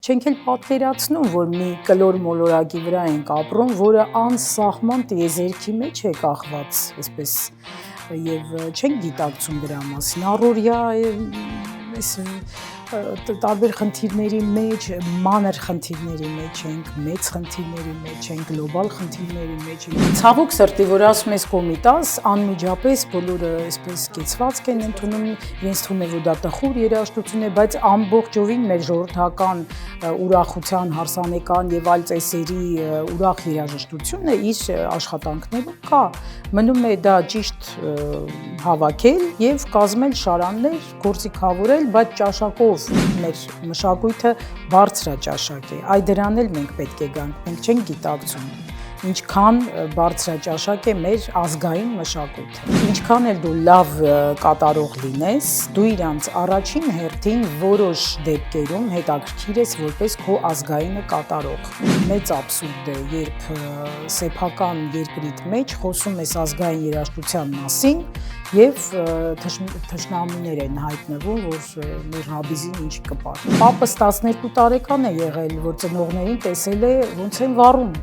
Չենք էլ պատկերացնում, որ մի կլոր մոլորակի վրա ենք ապրում, որը անսահման տիեզերքի մեջ է կախված, այսպես, եւ չենք գիտակցում դրա մասին, առօրյա այս տարբեր խնդիրների մեջ, մանր խնդիրների մեջ ենք, մեծ խնդիրների մեջ ենք, գլոբալ խնդիրների մեջ ենք։ Ցավոք սրտի, որ ասում ես Կոմիտաս, անմիջապես բոլորը այսպես կեցվածք են ընդունում, իրենց թվում է, որ դա տխուր երաժշտություն է, բայց ամբողջովին մեր ժողովրդական ուրախության, հարսանեկան եւ այլ ծեսերի ուրախ երաժշտությունը իր աշխատանքներում կա։ Մնում է դա ճիշտ հավաքել եւ կազմել շարաններ, գործիքավորել, բայց ճաշակով մեր մշակույթը բարձրաճաշակ է։ Այ դրան էլ մենք պետք է գանք, մենք չենք գիտակցում ինչքան բարձրաճաշակ է մեր ազգային մշակույթը։ Ինչքան էլ դու լավ կատարող լինես, դու իրանց առաջին հերթին որոշ դեպքերում հետաքրքիր ես որպես քո ազգայինը կատարող։ Մեծ աբսուրդ է, երբ սեփական երկրիդ մեջ խոսում ես ազգային երաժշտության մասին եւ թշնամիներ են հայտնվում, որ մեր հաբիզին ինչ կպար։ Պապս 12 տարեկան է եղել, որ ծնողներին տեսել է ոնց են վառում։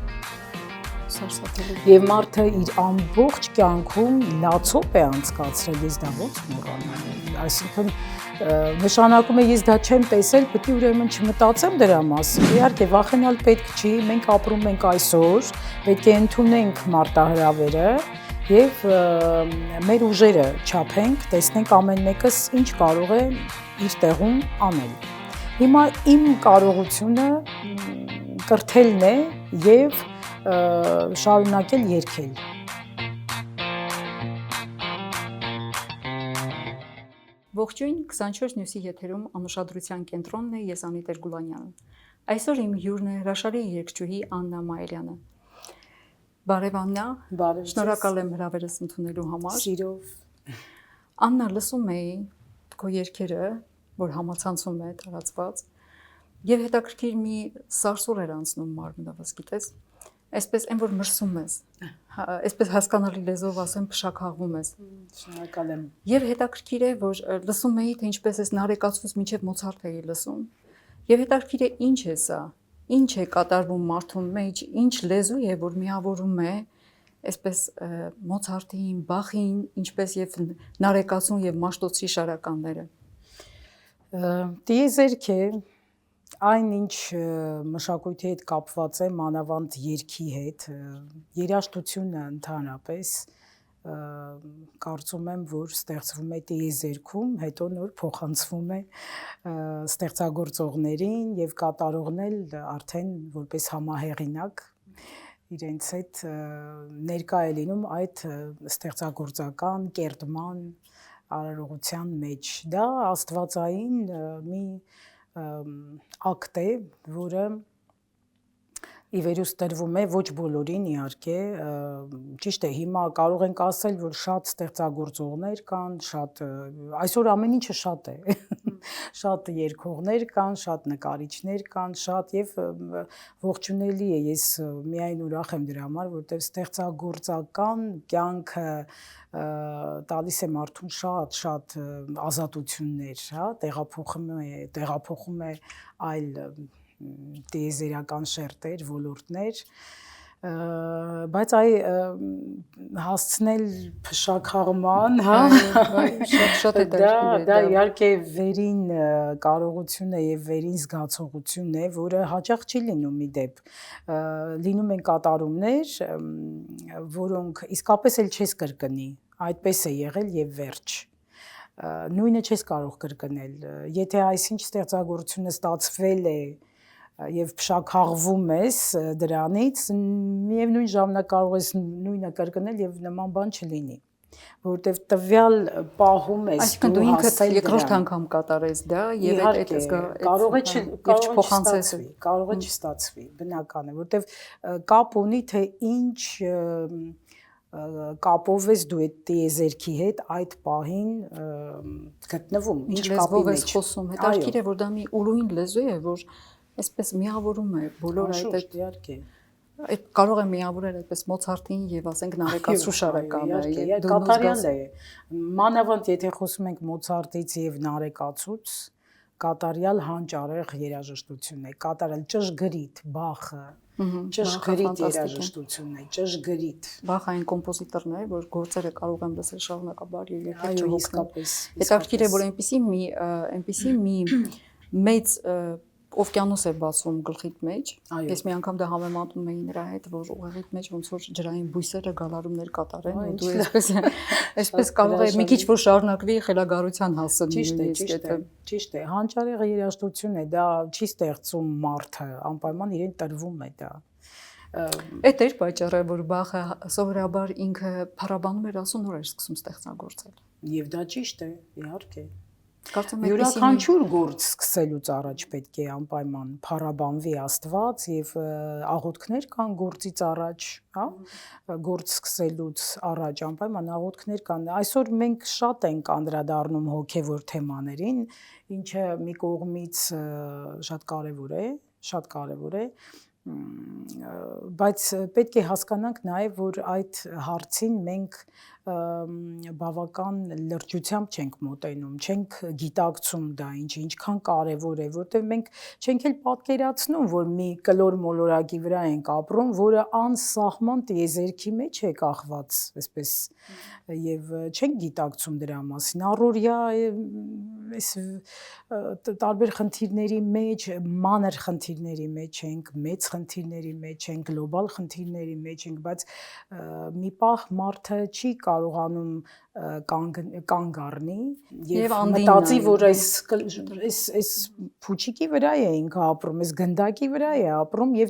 Եվ մարդը իր ամբողջ կյանքում լացոպ է անցկացրել, ես դա ոնց մոռանամ։ Այսինքն նշանակում է ես դա չեմ տեսել, պետք է ուրեմն չմտածեմ դրա մասին։ Իհարկե վախենալ պետք չի, մենք ապրում ենք այսօր, պետք է ընդունենք մարտահրավերը եւ մեր ուժերը չափենք, տեսնենք ամեն մեկս ինչ կարող է իր տեղում անել։ Հիմա իմ կարողությունը կրթելն է եւ շարունակել երգել։ Ողջույն, 24 Նյուսի եթերում անուշադրության կենտրոնն է, ես Անիտեր Գուլանյանը։ Այսօր իմ հյուրն է հրաշալի երգչուհի Աննա Մայիլյանը։ Բարև Աննա, շնորհակալ եմ հրավերս ընդունելու համար։ Սիրով։ Աննա, լսում էի քո երգերը, որ համացանցում է տարածված, եւ հետաքրքիր մի սարսուռ էր անցնում մարմնովս, գիտես։ Այսպես այն որ մրսում ես, այսպես հասկանալի լեզվով ասեմ, փշաքաղվում ես։ Շնորհակալ եմ։ Եվ հետաքրքիր է, որ լսում էի, թե ինչպես ես նարեկացուց մինչև Մոցարտ էի լսում։ Եվ հետաքրքիր է ինչ է սա, ինչ է կատարվում մարդու մեջ, ինչ լեզու է, որ միավորում է այսպես Մոցարտին, Բախին, ինչպես եւ նարեկացուն եւ Մաշտոցի շարականները։ Տիեզերք է այն ինչ մշակույթի հետ կապված է, մանավանդ երգի հետ, երաժշտությունը ընդհանրապես կարծում եմ, որ ստեղծվում է տիեզերքում, հետո նոր փոխանցվում է ստեղծագործողներին եւ կատարողն էլ արդեն որպես համահեղինակ իրենց հետ ներկա է լինում այդ ստեղծագործական կերտման արարողության մեջ։ Դա աստվածային մի ակտ է, որը ի վերուս տրվում է ոչ բոլորին իհարկե, ճիշտ է, հիմա կարող ենք ասել, որ շատ ստեղծագործողներ կան, շատ այսօր ամեն ինչը շատ է, շատ երգողներ կան, շատ նկարիչներ կան, շատ եւ ողջունելի է, ես միայն ուրախ եմ դրա համար, որտեղ ստեղծագործական կյանքը տալիս է մարդուն շատ ազատություններ, հա, տեղափոխում է այլ տիեզերական շերտեր, ոլորտներ, բայց այ հասցնել փշաքաղման, հա, շատ է դա իհարկե վերին կարողություն է եւ վերին զգացողություն է, որը հաճախ չի լինում ի դեպ։ Լինում են կատարումներ, որոնք իսկապես էլ չես կրկնի, այդպես է եղել եւ վերջ։ Նույնը չես կարող կրկնել։ Եթե այսինչ ստեղծագործությունը ստացվել է եւ փշաքաղվում ես դրանից, միևնույն ժամանակ կարող ես նույնը կրկնել եւ նման բան չլինի, որովհետեւ տվյալ պահում ես այսինքն դու ինքդ երկրորդ անգամ կատարես դա եւ այդ կարող է չստացվի, բնական է, որովհետեւ կապ ունի թե ինչ կապով ես դու այդ տիեզերքի հետ այդ պահին գտնվում, ինչ կապի մեջ ես խոսում, հետաքրքիր է որ դա մի ուրույն լեզու է, որ այսպես միավորում է բոլոր այդ իհարկե այդ կարող է միավորել այդպես Մոցարտին եւ ասենք նարեկացու շարականը եւ կատարյալ է մանավանդ եթե խոսում ենք Մոցարտից եւ նարեկացուց կատարյալ հանճարեղ երաժշտություն է, կատարյալ ճշգրիտ Բախը, ճշգրիտ երաժշտություն է, ճշգրիտ։ Բախը այն կոմպոզիտորն է, որ գործերը կարող եմ լսել շարունակաբար եւ երբեք Այո, չհոգնեմ։ Հետաքրքիր է, որ այնպեսի մի մեծ օվկիանոս է բացվում գլխիդ մեջ։ Ես մի անգամ դա համեմատում էի նրա հետ, որ ուղեղիդ մեջ ոնց որ ջրային բույսերը գալարումներ կատարեն, ու դու այսպես կարող ես մի քիչ որ շարունակվի խելագարության հասցնի։ Ճիշտ է, հանճարեղ երաժշտություն է, դա չի ստեղծում մարդը, անպայման իրեն տրվում է դա։ Այդ էր պատճառը, որ Բախը սովորաբար ինքը փառաբանում էր, ասում նոր էր սկսում ստեղծագործել։ Եվ դա ճիշտ է, իհարկե։ Յուրաքանչյուր գործ սկսելուց առաջ պետք է անպայման փառաբանվի Աստված եւ աղոթքներ կան գործից առաջ, հա, գործ սկսելուց առաջ անպայման աղոթքներ կան։ Այսօր մենք շատ ենք անդրադառնում հոգեվոր թեմաներին, ինչը մի կողմից շատ կարեւոր է, բայց պետք է հասկանանք նաեւ, որ այդ հարցին մենք բավական լրջությամբ չենք մոտենում, չենք գիտակցում դա ինչքան կարևոր է, որտեղ մենք չենք էլ պատկերացնում, որ մի կլոր մոլորակի վրա ենք ապրում, որը անսահման տիեզերքի մեջ է կախված, այսպես, եւ չենք գիտակցում դրա մասին։ Առօրյա այս տարբեր խնդիրների մեջ, մանր խնդիրների մեջ ենք, մեծ խնդիրների մեջ ենք, գլոբալ խնդիրների մեջ ենք, բայց մի պահ մարդը չի կարողանում կանգ առնի եւ մտածի, որ այս փուչիկի վրա է ինքը ապրում, այս գնդակի վրա է ապրում եւ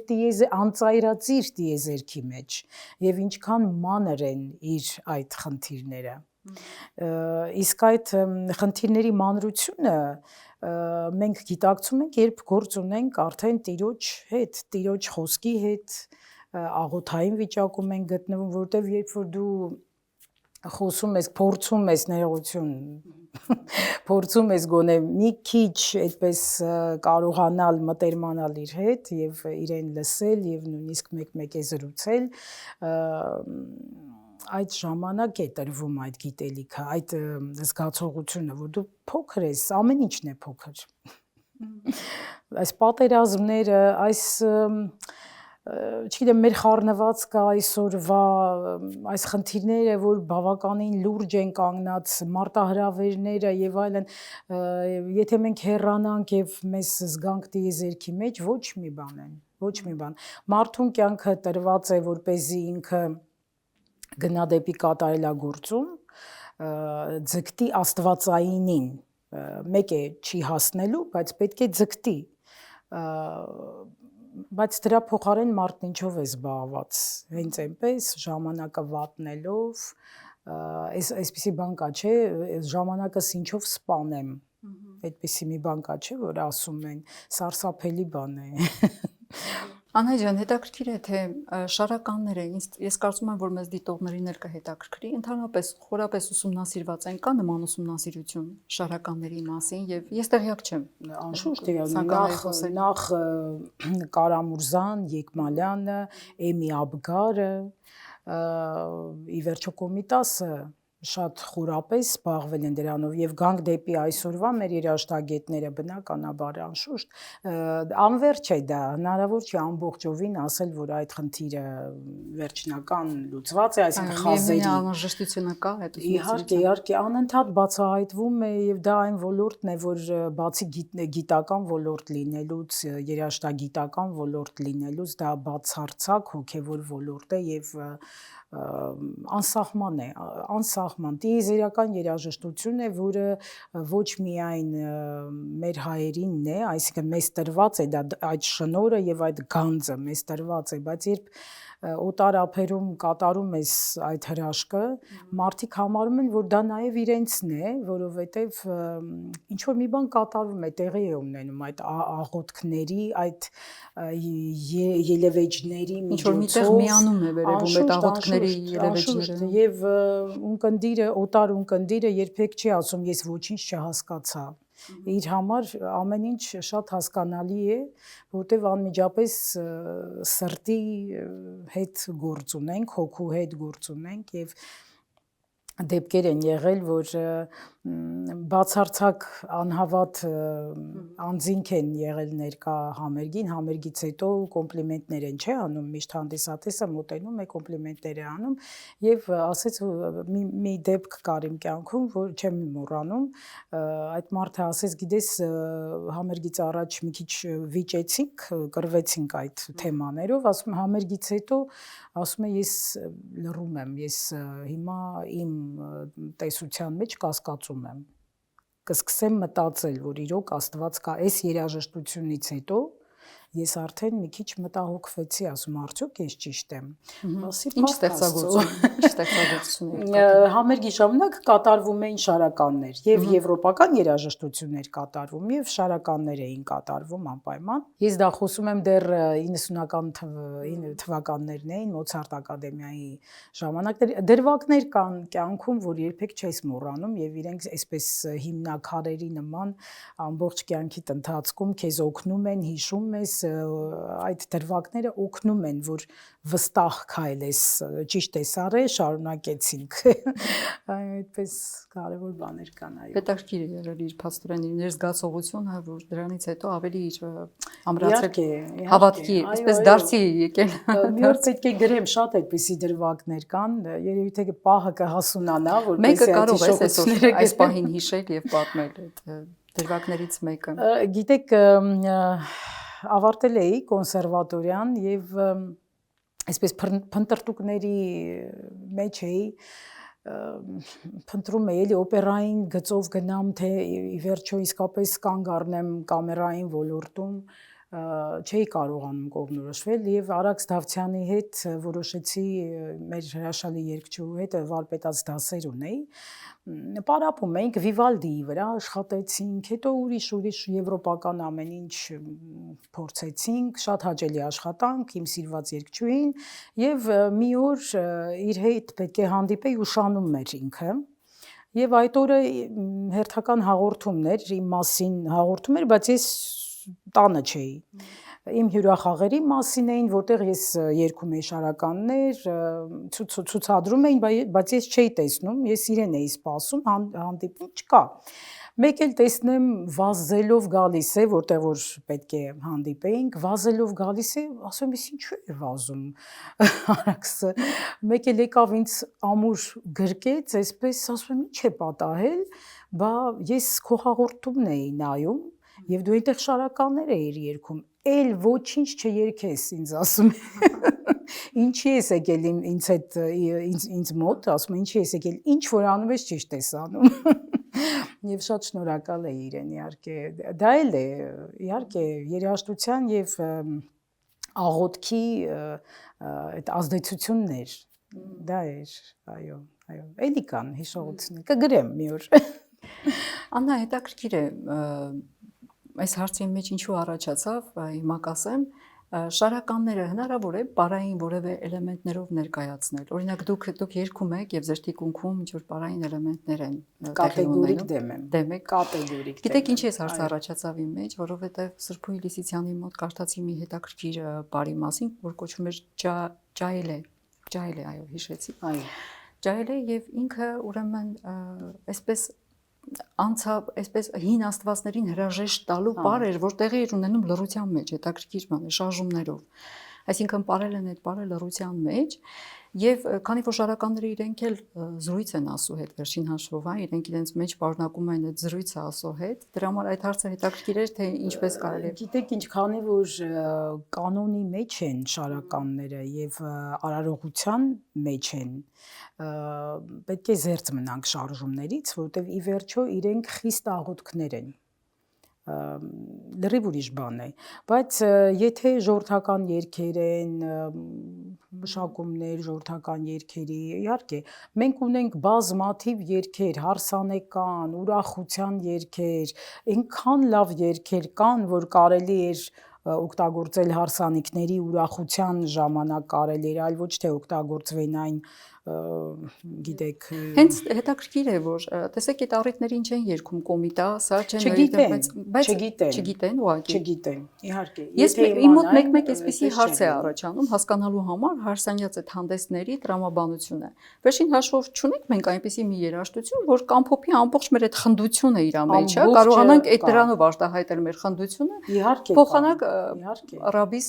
անծայրածիր տիեզերքի մեջ եւ ինչքան մանր են իր այդ խնդիրները։ Իսկ այդ խնդիրների մանրությունը մենք գիտակցում ենք, երբ գործ ունենք արդեն Տիրոջ հետ, Տիրոջ խոսքի հետ, աղոթային վիճակում ենք գտնվում, որտեղ երբ որ դու խոսում ես, փորձում ես ներողություն, փորձում ես գոնե մի քիչ այդպես կարողանալ մտերմանալ իր հետ եւ իրեն լսել եւ նույնիսկ մեկ-մեկ է զրուցել, այդ ժամանակ է տրվում այդ գիտելիքը, այդ զգացողությունը, որ դու փոքր ես, ամեն ինչն է փոքր։ Այս պատերազմները, այս չգիտեմ, մեր խառնվածքը այսօրվա, այս խնդիրները, որ բավականին լուրջ են կանգնած, մարտահրավերները եւ այլն, եթե մենք հեռանանք եւ մեզ զգանք տիեզերքի մեջ, ոչ մի բան։ Մարդուն կյանքը տրված է, որպեսզի ինքը գնա դեպի կատարելագործում, ձգտի աստվածայինին, մեկ է չի հասնելու, բայց պետք է ձգտի, բայց դրա փոխարեն մարդն ինչով է զբաղված, հենց այնպես ժամանակը վատնելով, այսպիսի բան կա, չէ, ժամանակս ինչով սպանեմ, այդպիսի մի բան կա, չէ, որ ասում են, սարսափելի բան է։ Անահիտ ջան, հետաքրքիր է, թե շարականները, ես կարծում եմ, որ մեզ դիտողներին էլ կհետաքրքրի, ընդհանրապես խորապես ուսումնասիրված են, կա նման ուսումնասիրություն շարականների մասին եւ ես տեղյակ չեմ։ Անշուշտ, նախ Կարամուրզան, Եկմալյանը, Էմի Աբգարը, ի վերջո Կոմիտասը շատ խորապես զբաղվել են դրանով եւ գանք դեպի այսօրվա մեր երաժշտագետները բնականաբար անշուշտ անվերջ է դա, հնարավոր չէ ամբողջովին ասել, որ այդ խնդիրը վերջնական լուծված է, այսինքն խազերի անհրաժեշտությունը կա այդ իհարկե անընդհատ բացահայտվում է եւ դա այն ոլորտն է, որ բացի գիտական ոլորտ լինելուց, երաժշտագիտական ոլորտ լինելուց, դա բացարձակ հոգեվոր ոլորտ է եւ անսահման տիեզերական երաժշտություն է, որը ոչ միայն մեր հայերինն է, այսինքն մեզ տրված է դա այդ շնորհը եւ այդ գանձը մեզ տրված է, բայց երբ օտար ափերում կատարում ես այդ հրաշքը, մարդիկ համարում են, որ դա նաև իրենցն է, որովհետև ինչ որ մի բան կատարվում է, տեղի է ունենում այդ աղոթքների, այդ ելևէջների միջոցով, ինչ որ միտեղ միանում է վերևում այդ աղոթքների ելևէջները, եւ ունկնդիրը, օտար ունկնդիրը երբեք չի ասում ես ոչինչ չհասկացա։ Իր համար ամեն ինչ շատ հասկանալի է, որտեղ անմիջապես սրտի հետ գործ ունենք, հոգու հետ գործ ունենք եւ դեպքեր են եղել, որ բացարձակ անհավատ անձինք են եղել ներկա համերգին, համերգից հետո կոմպլիմենտներ են չէ անում, միշտ հանդիսատեսը մոտենում է կոմպլիմենտներ է անում եւ ասեց մի դեպք կար իմ կյանքում, որ չեմ մոռանում, այդ մարդը ասեց, գիտես, համերգից առաջ մի քիչ վիճեցինք, կռվեցինք այդ թեմաներով, ասում համերգից հետո ասում է ես լռում եմ, ես հիմա իմ տեսության մեջ կասկածում եմ, կսկսեմ մտածել, որ իրոք Աստված կա, այս երաժշտությունից հետո ես արդեն մի քիչ մտահոգվեցի, ասում արդյոք ես ճիշտ եմ։ Ինչ ստեղծագործություն Համերգի ժամանակ կատարվում էին շարականներ, եւ եվրոպական երաժշտություններ կատարվում, եւ շարականներ էին կատարվում անպայման։ Ես դա խոսում եմ դեռ 90-ական թվականներն էին, Մոցարտ ակադեմիայի ժամանակներ, դրվագներ կան կյանքում, որ երբեք չես մոռանում եւ իրենք այսպես հիմնակարերի նման ամբողջ կյանքիդ ընթացքում քեզ օգնում են, հիշում ես այդ դրվագները օգնում են, որ վստահ քայլես, ճիշտ ես արել, շարունակեցինք։ Այդպես կարևոր բաներ կան, այո։ Հետաքրքիր է եղել իր փաստորեն իր զգացողությունը, որ դրանից հետո ավելի իր ամրացել հավատքի, այսպես դարձի եկել։ Մի օր պետք է գրեմ, շատ այդպիսի դրվագներ կան, երևի թե պահը կհասունանա, որպեսզի այդ հիշողությունները այս պահին հիշել եւ պատմել այդ դրվագներից մեկը։ Գիտեք, ավարտել էի կոնսերվատորիան եւ այսպես փնտրտուկների մեջ էի, փնտրում էի էլի օպերային գծով գնամ, թե ի վերջո իսկապես կանգ առնեմ կամերային ոլորտում, չէի կարողանում կողմնորոշվել եւ Արաքս Դավթյանի հետ որոշեցի մեր հրաշալի երգչուհու հետ վարպետաց դասեր ունեի, պարապում էինք Վիվալդիի վրա աշխատեցինք, հետո ուրիշ եվրոպական ամեն ինչ փորձեցինք, շատ հաճելի աշխատանք, իմ սիրված երգչուհին եւ մի օր իր հետ պետք է հանդիպեի ու շանում էր ինքը եւ այդ օրը հերթական հաղորդումներ իմ մասին հաղորդում էր, բայց ես տանը չէի։ Իմ հյուրախաղերի մասին էին, որտեղ ես երգում էի շարականներ, ցուցադրում էին, բայց ես չէի տեսնում, ես իրեն էի սպասում, հանդիպում չկա։ Մեկ էլ տեսնեմ վազելով գալիս է, որտեղ որ պետք է հանդիպեինք, վազելով գալիս է, ասում եմ, ինչու է վազում Արաքսը։ Մեկ էլ եկավ ինձ ամուր գրկեց, այսպես ասում եմ, ինչ է պատահել, բա ես քո հաղորդումն էի նայում եւ դու այնտեղ շարականներ էիր երգում, էլ ոչինչ չերգես, ինձ ասում է։ Ինչի ես եկել ինձ հետ ինձ մոտ, ասում է, ինչի ես եկել, ինչ որ անում ես ճիշտ ես անում։ Եվ շատ շնորհակալ էի իրեն, իհարկե։ Դա էլ է, իհարկե, երաժշտության եւ աղոթքի այդ ազդեցություններ։ Դա էր, այո, այո։ Էլի կան հիշողություններ, կգրեմ մի օր։ Աննա, հետաքրքիր է, այս հարցի մեջ ինչու առաջացավ, հիմա կասեմ, շարականները հնարավոր է բարային որևէ էլեմենտներով ներկայացնել։ Օրինակ դուք երգում եք եւ ձեր թիկունքում ինչ որ բարային էլեմենտներ են կատեգորիկ դեմ եմ։ Դեմ եք կատեգորիկ։ Գիտեք ինչ էս հարցը առաջացավ իմ մեջ, որովհետեւ Սրբուհի Լիսիցյանի մոտ կարդացի մի հետաքրքիր բարի մասին, որ կոչվում էր Ջայելե, այո, հիշեցի։ Այո։ Ջայելե եւ ինքը ուրեմն այսպես անցավ այսպես հին աստվածներին հրաժեշտ տալու բառ էր, որ տեղի էր ունենում լռության մեջ, հետաքրքիր բան է, շարժումներով։ Այսինքն parել են այդ բառը լռության մեջ եւ քանի որ շարականները իրենք էլ զրույց են ասու հետ վերջին հաշվով, իրենք իրենց մեջ պարունակում են այդ զրույցը ասու հետ, դրա համար այդ հարցը հետաքրքիր էր, թե ինչպես կարելի է։ Գիտեք ինչ, քանի որ կանոնի մեջ են շարականները եւ արարողության մեջ են, պետք է զերծ մնանք շարժումներից, որովհետեւ ի վերջո իրենք խիստ աղոթքներ են։ Լրիվ ուրիշ բան է, բայց եթե ժողովրդական երգեր են, մշակումներ ժողովրդական երգերի, իհարկե, մենք ունենք բազմաթիվ երգեր, հարսանեկան, ուրախության երգեր, այնքան լավ երգեր կան, որ կարելի էր օգտագործել հարսանիքների ուրախության ժամանակ կարելի էր, այլ ոչ թե օգտագործվեն այն գիտեք հենց հետաքրքիր է որ տեսեք այդ առիթներին չեն երգում կոմիտաս, հա չեն չգիտեն ուղղակի չգիտեն իհարկե ես իմ մոտ մեկ այսպեսի հարց է առաջանում հասկանալու համար հարսանյաց այդ հանդեսների տրամաբանությունը վերջին հաշվով չունենք մենք այնպեսի մի երաժշտություն որ կամփոփի ամբողջ մեր այդ խնդությունը իր մեջ հա կարողանանք այդ դրանով արտահայտել մեր խնդությունը իհարկե փոխանակ ռաբիս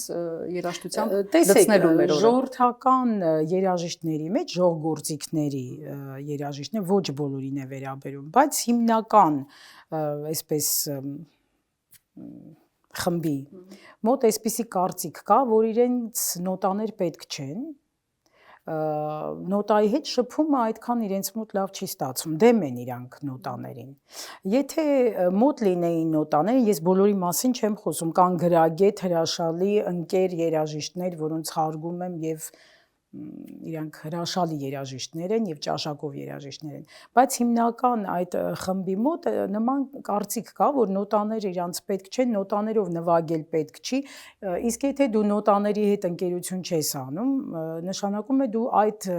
երաժշտությամբ լցնելու մեր օրը ժողովրդական երաժիշտների մեջ ժողգործիքների երաժիշտներ ոչ բոլորին է վերաբերում, բայց հիմնական այսպես խմբի մոտ այսպիսի կարծիք կա, որ իրենց նոտաներ պետք չեն, նոտայի հետ շփումը այդքան իրենց մոտ լավ չի ստացվում, դեմ են իրանք նոտաներին։ Եթե մոտ լինեին նոտաները, ես բոլորի մասին չեմ խոսում, կան գրագետ հրաշալի ընկեր երաժիշտներ, որոնց հարգում եմ եւ իրանք հրաշալի երաժիշտներ են եւ ճաշակով երաժիշտներ են, բայց հիմնական այդ խմբի մոտ նման կարծիք կա, որ նոտաները իրանց պետք չեն, նոտաներով նվագել պետք չի, իսկ եթե դու նոտաների հետ ընկերություն չես անում, նշանակում է դու այդ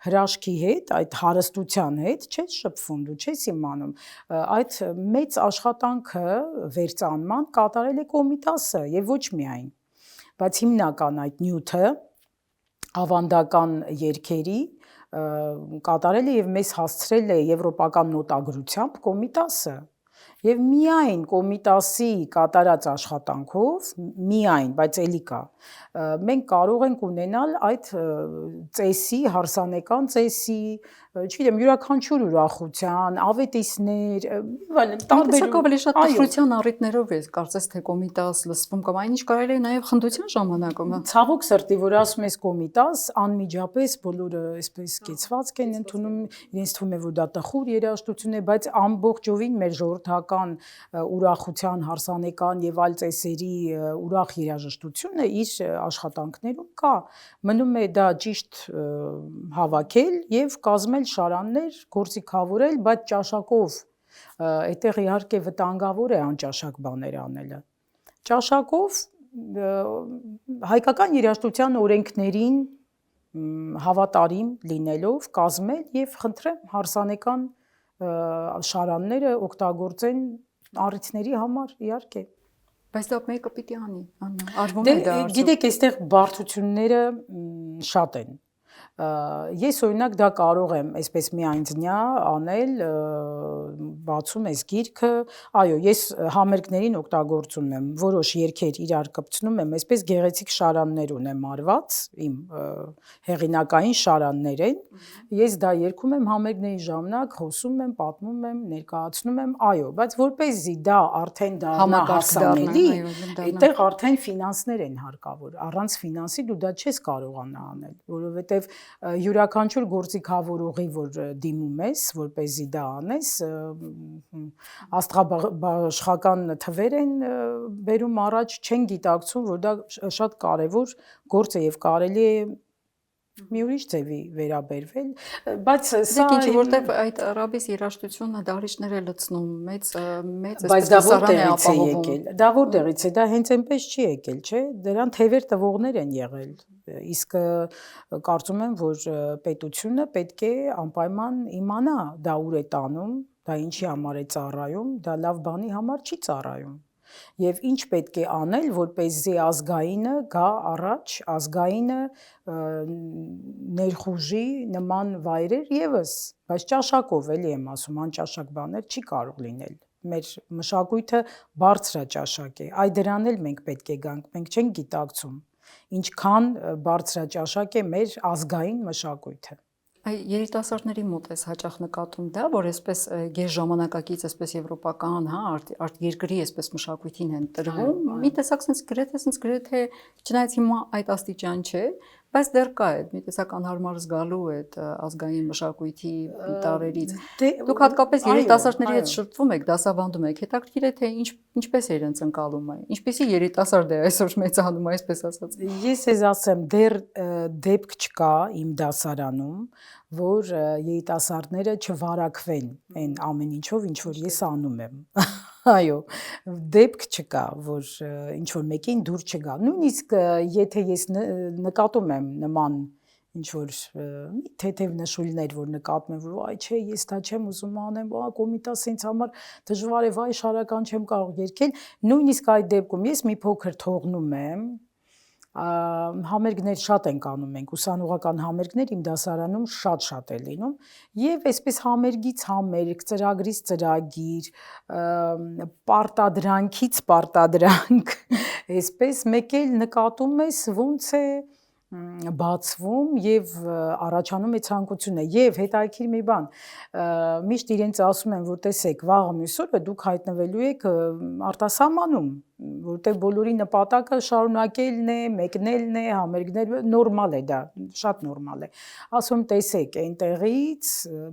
հրաշքի հետ, այդ հարստության հետ չես շփվում, դու չես իմանում, այդ մեծ աշխատանքը վերծանման կատարել է Կոմիտասը եւ ոչ միայն, բայց հիմնական այդ նյութը ավանդական երգերի կատարել է եւ մեզ հասցրել է եվրոպական նոտագրությամբ Կոմիտասը եւ միայն Կոմիտասի կատարած աշխատանքով միայն, բայց էլի կա մենք կարող ենք ունենալ այդ ծեսի, հարսանեկան ծեսի, չգիտեմ, յուրաքանչյուր ուրախության, ավետիսներ, այլն տարբեր ավելի շատ տխրության առիթներով է, կարծես թե Կոմիտաս լսվում կամ այնինչ կարելի է նաև խնդության ժամանակում։ Ցավոք սրտի, որ ասում ես Կոմիտաս, անմիջապես բոլորը այսպես կեցվածք են ընդունում, իրենց թվում է, որ դա տխուր երաժշտություն է, բայց ամբողջովին մեր ժողովրդական ուրախության, հարսանեկան եւ այլ ծեսերի ուրախ երաժշտությունը իր աշխատանքներում կա, մնում է դա ճիշտ հավաքել եւ կազմել շարաններ, գործիքավորել, բայց ճաշակով այդտեղ իհարկե վտանգավոր է անճաշակ բաներ անելը։ Ճաշակով հայկական երաժշտության օրենքներին հավատարիմ լինելով կազմել եւ խնդրեմ հարսանեկան շարանները օգտագործեն առիթների համար իհարկե։ Բայց դա մեկը պիտի անի, արվում է դա։ Գիտեք, այստեղ բարդությունները շատ են։ Ես օրինակ դա կարող եմ այսպես միայնձնյա անել, բացում ես գիրքը, այո, ես համերգներին օգտագործում եմ, որոշ երգեր իրար կպցնում եմ, այսպես գեղեցիկ շարաններ ունեմ արված, իմ հեղինակային շարաններ են, ես դա երգում եմ համերգների ժամանակ, խոսում եմ, պատմում եմ, ներկայացնում եմ, այո, բայց որպեսզի դա արդեն դառնա հասանելի, այդտեղ արդեն ֆինանսներ են հարկավոր, առանց ֆինանսի դու դա չես կարողանա անել, որովհետև յուրաքանչյուր գործիքավորողի, որ դիմում ես, որպեսզի դա անես, աստղաբաշխական թվեր են բերում առաջ, չեն գիտակցում, որ դա շատ կարևոր գործ է եւ կարելի է մի ուրիշ ձևի վերաբերվել, բայց սա որտեղ այդ ռաբիս երաժշտությունը դահլիճներ է լցնում, մեծ բայց դա որտեղից է եկել, դա որտեղից է, դա հենց այնպես չի եկել, չէ, դրան թևեր տվողներ են եղել, իսկ կարծում եմ, որ պետությունը պետք է անպայման իմանա դա ուր է տանում, դա ինչի համար է ծառայում, դա լավ բանի համար չի ծառայում։ Եվ ինչ պետք է անել, որպեսզի ազգայինը գա առաջ, ազգայինը ներխուժի նման վայրեր եւս, բայց ճաշակով էլի եմ ասում, անճաշակ բաներ չի կարող լինել։ Մեր մշակույթը բարձրաճաշակ է, այ դրան էլ մենք պետք է գանք, մենք չենք գիտակցում, ինչքան բարձրաճաշակ է մեր ազգային մշակույթը։ Երիտասարդների մոտ է հաճախ նկատում դա, որ այսպես գեր ժամանակակից, այսպես եվրոպական, հա, երկրի այսպես մշակույթին են տրվում, մի տեսակ sense գրեթե չնայած հիմա այդ աստիճան չէ, բայց դեռ կա այդ մի տեսակ անհարմար զգալու այդ ազգային մշակույթի տարերից։ Դուք հատկապես երիտասարդների հետ շփվում եք, դասավանդում եք, հետաքրքիր է թե ինչպես է իրենց ընկալումը, ինչպեսի երիտասարդ է այսօր մեծանում, այսպես ասած։ Ես ես ասեմ, դեռ դեպք չկա իմ դասարանում, որ երիտասարդները չվարակվեն այն ամեն ինչով, ինչ որ ես անում եմ։ Այո, դեպք չկա, որ ինչ որ մեկին դուր չգա։ Նույնիսկ եթե ես նկատում եմ նման ինչ որ թեթև նշույլներ, որ նկատում եմ, որ այ չէ, ես դա չեմ ուզում անեմ, կոմիտաս ինձ համար դժվար է, վայ շարական չեմ կարող երգել, նույնիսկ այդ դեպքում ես մի փոքր թողնում եմ, համերգներ շատ ենք անում մենք, ուսանողական համերգներ իմ դասարանում շատ է լինում եւ այսպես համերգից համերգ, ծրագրից ծրագիր, պարտադրանքից պարտադրանք, այսպես մեկ էլ նկատում ես ոնց է բացվում եւ առաջանում է ցանկությունը եւ հետաքրքիր մի բան միշտ իրենց ասում են որ տեսեք վաղը մյուս օրը դուք հայտնվելու եք արտասահմանում որտեղ բոլորի նպատակը շարունակելն է, մեկնելն է, համերգներ նորմալ է դա, շատ նորմալ է։ Ասում տեսեք, այնտեղից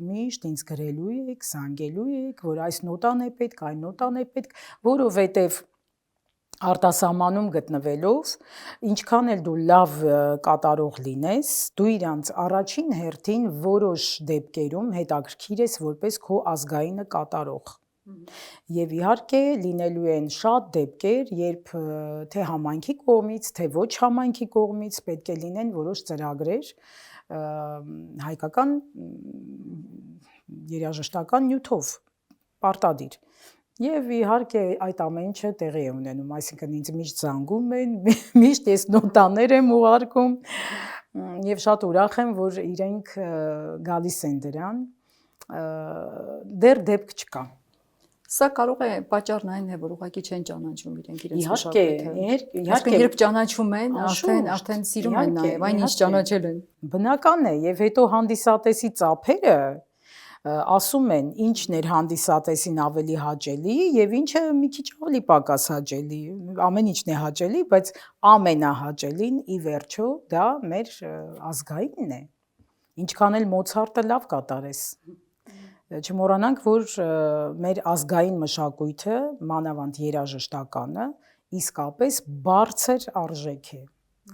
միշտ ինձ գրելու եք, զանգելու եք, որ այս նոտան է պետք, այն նոտան է պետք, որովհետեւ արտասահմանում գտնվելով, ինչքան էլ դու լավ կատարող լինես, դու իրանց առաջին հերթին որոշ դեպքերում հետաքրքիր ես որպես քո ազգայինը կատարող։ Եվ իհարկե լինելու են շատ դեպքեր, երբ թե համայնքի կողմից, թե ոչ համայնքի կողմից պետք է լինեն որոշ ծրագրեր հայկական երաժշտական նյութով պարտադիր։ Եվ իհարկե այդ ամեն ինչը տեղի է ունենում, այսինքն ինձ միշտ զանգում են, միշտ ես նոտաներ եմ ուղարկում եւ շատ ուրախ եմ, որ իրենք գալիս են դրան, դեռ դեպք չկա։ Սա կարող է պատճառն այն է, որ ուղղակի չեն ճանաչում իրենք իրենց մշակույթը։ Իհարկե, երբ ճանաչում են, արդեն սիրում են նաեւ այն ինչ ճանաչել են։ Բնական է, եւ հետո հանդիսատեսի ծափերը ասում են ինչն էր հանդիսատեսին ավելի հաճելի եւ ինչը մի քիչ ավելի պակաս հաճելի, ամեն ինչն է հաճելի, բայց ամենահաճելին ի վերջո դա մեր ազգայինն է։ Ինչքան էլ Մոցարտը լավ կատարես։ Չմոռանանք, որ մեր ազգային մշակույթը, մանավանդ երաժշտականը, իսկապես բարձր արժեք է։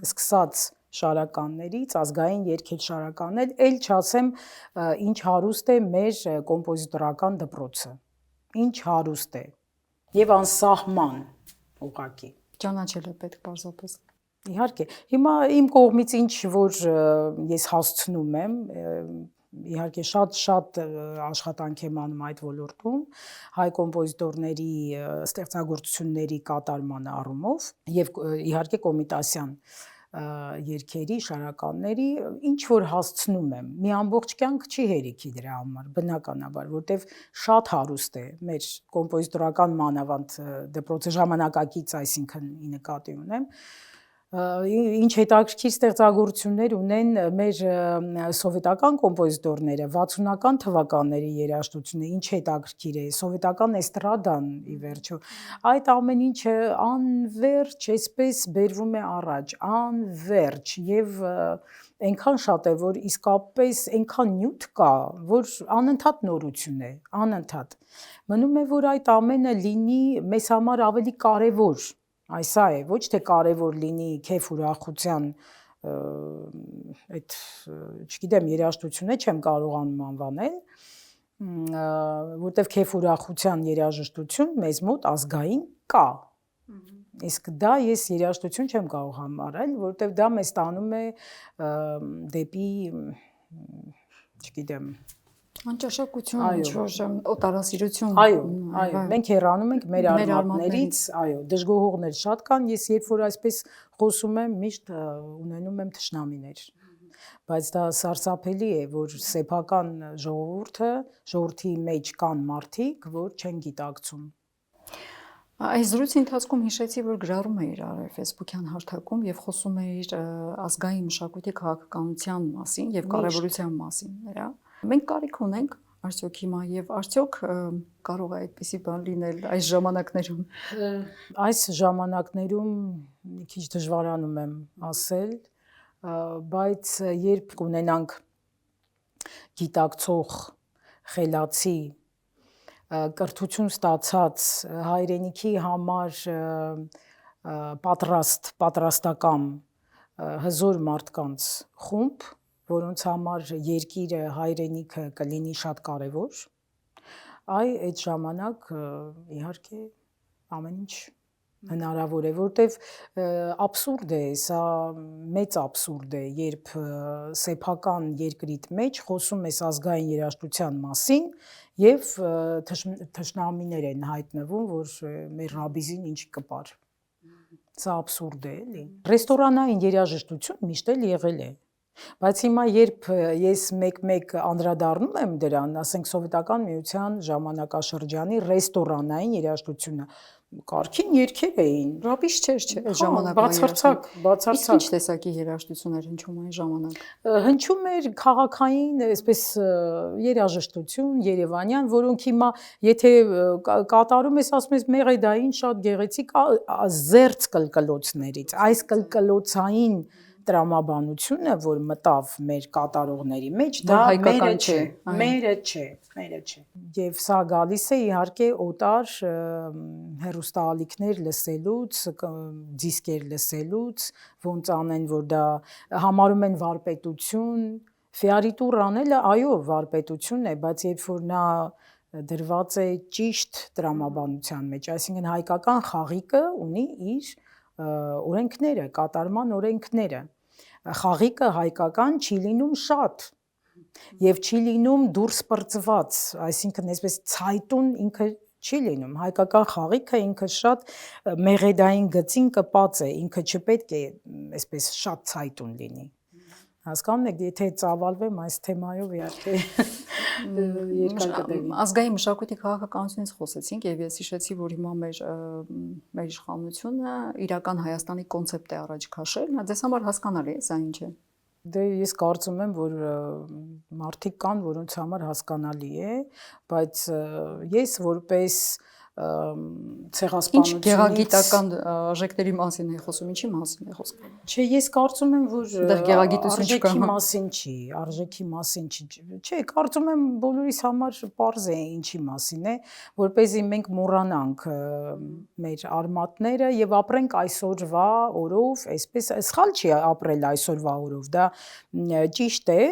Սկսած շարականներից, ազգային երգել շարականներ, էլ չասեմ ինչ հարուստ է մեր կոմպոզիտորական դպրոցը, ինչ հարուստ է եւ անսահման ուղղակի։ Ճանաչել է պետք պարզապես։ Իհարկե, հիմա իմ կողմից ինչ որ ես հասցնում եմ, իհարկե շատ աշխատանք եմ անում այդ ոլորտում, հայ կոմպոզիտորների ստեղծագործությունների կատարման առումով եւ իհարկե կոմիտասյան երգերի, շարականների, ինչ որ հասցնում եմ, մի ամբողջ կյանք չի հերիքի դրա համար, բնականաբար, որտեվ շատ հարուստ է մեր կոմպոզիտորական մանավանդ դպրոցը ժամանակակից, այսինքն ի նկատի ունեմ, ինչ հետաքրքիր ստեղծագործություններ ունեն մեր սովետական կոմպոզիտորները, 60-ական թվականների երաժշտությունը, ինչ հետաքրքիր է, սովետական էստրադան ի վերջո, այդ ամեն ինչը անverջ այսպես բերվում է առաջ, անverջ եւ այնքան շատ է, որ իսկապես այնքան նյութ կա, որ անընդհատ նորություն է, անընդհատ։ Մնում է, որ այդ ամենը լինի մեզ համար ավելի կարևոր, այս է, ոչ թե կարևոր լինի քեֆ ուրախության այդ, չգիտեմ, երաժշտությունը չեմ կարողանում անվանել, որտեվ քեֆ ուրախության երաժշտություն մեզ մոտ ազգային կա։ Իսկ դա ես երաժշտություն չեմ կարող համարել, որտեվ դա մեզ տանում է դեպի, չգիտեմ, անճաշակություն, ինչ-որ օտարասիրություն։ Այո, մենք հեռանում ենք մեր արմատներից, այո, դժգոհողներ շատ կան, ես երբ որ այսպես խոսում եմ, միշտ ունենում եմ թշնամիներ։ Բայց դա սարսափելի է, որ սեփական ժողովրդի մեջ կան մարդիկ, որ չեն գիտակցում։ Այս զրույցի ընթացքում հիշեցի, որ գրառում էիր Facebook-յան հարթակում եւ խոսում էիր ազգային մշակույթի քաղաքականության մասին եւ կարեւորության մասին նրա։ Մենք կարիք ունենք արդյոք հիմա եւ արդյոք կարող է այդպիսի բան լինել այս ժամանակներում։ Այս ժամանակներում մի քիչ դժվարանում եմ ասել, բայց երբ կունենանք գիտակցող, խելացի, կրթություն ստացած հայրենիքի համար պատրաստական հզոր մարդկանց խումբ, որոնց համար երկիրը, հայրենիքը կլինի շատ կարևոր, այդ ժամանակ իհարկե ամեն ինչ Հնարավոր է, որտեվ աբսուրդ է, սա մեծ աբսուրդ է, երբ սեփական երկրիդ մեջ խոսում ես ազգային երաժշտության մասին եւ թշնամիներ են հայտնվում, որ մեր ռաբիզին ինչ կպար։ Սա աբսուրդ է, էլի։ Ռեստորանային երաժշտություն միշտ էլ եղել է։ Բայց հիմա երբ ես մեկ-մեկ անդրադառնում եմ դրան, ասենք սովետական միության ժամանակաշրջանի ռեստորանային երաժշտությունը, կարգին երգեր էին։ Ռաբիշ չէր, չէ, այդ ժամանակվա բացարձակ։ Ինչ տեսակի երաժշտություն էր հնչում այն ժամանակ։ Հնչում էր քաղաքային, այսպես երաժշտություն, երևանյան, որոնք հիմա եթե կատարում ես, ասում ես մեղեդային շատ գեղեցիկ զերծ կլկլոցներից, այս կլկլոցային տրամաբանությունը, որ մտավ մեր կատարողների մեջ, դա մերը չէ։ Եվ սա գալիս է իհարկե օտար հեռուստաալիքներ լսելուց, դիսկեր լսելուց, ոնց անեն, որ դա համարում են վարպետություն, ֆեարիտուր անելը, այո, վարպետություն է, բայց երբ որ նա դրված է ճիշտ տրամաբանության մեջ, այսինքն հայկական խաղիկը ունի իր օրենքները, կատարման օրենքները։ Խաղիկը հայկական չի լինում շատ եւ չի լինում դուրս պրծված, այսինքն այսպես ցայտուն ինքը չի լինում։ Հայկական խաղիկը ինքը շատ մեղեդային գծին կպած է, ինքը չպետք է այսպես շատ ցայտուն լինի։ Հասկանում եք, եթե ծավալվեմ այս թեմայով իհարկե երկար կտևի։ Ազգային մշակույթի քաղաքականությունից խոսեցինք եւ ես հիշեցի, որ հիմա մեր իշխանությունը իրական Հայաստանի կոնցեպտ է առաջ քաշել, ձեզ համար հասկանալի է սա ինչ է։ Դե ես կարծում եմ, որ մարդիկ կան, որոնց համար հասկանալի է, բայց ես որպես ցեղասպանությունից Ինչ գեղագիտական արժեքների մասին է խոսում, ինչի մասին է խոսքը։ Չէ, ես կարծում եմ, որ դեռ գեղագիտություն չկա։ Արժեքի մասին չի։ Չէ, կարծում եմ բոլորիս համար պարզ է ինչի մասին է, որպեսզի մենք մոռանանք մեր արմատները եւ ապրենք այսօրվա օրով, այսպես սխալ չի ապրել այսօրվա օրով, դա ճիշտ է,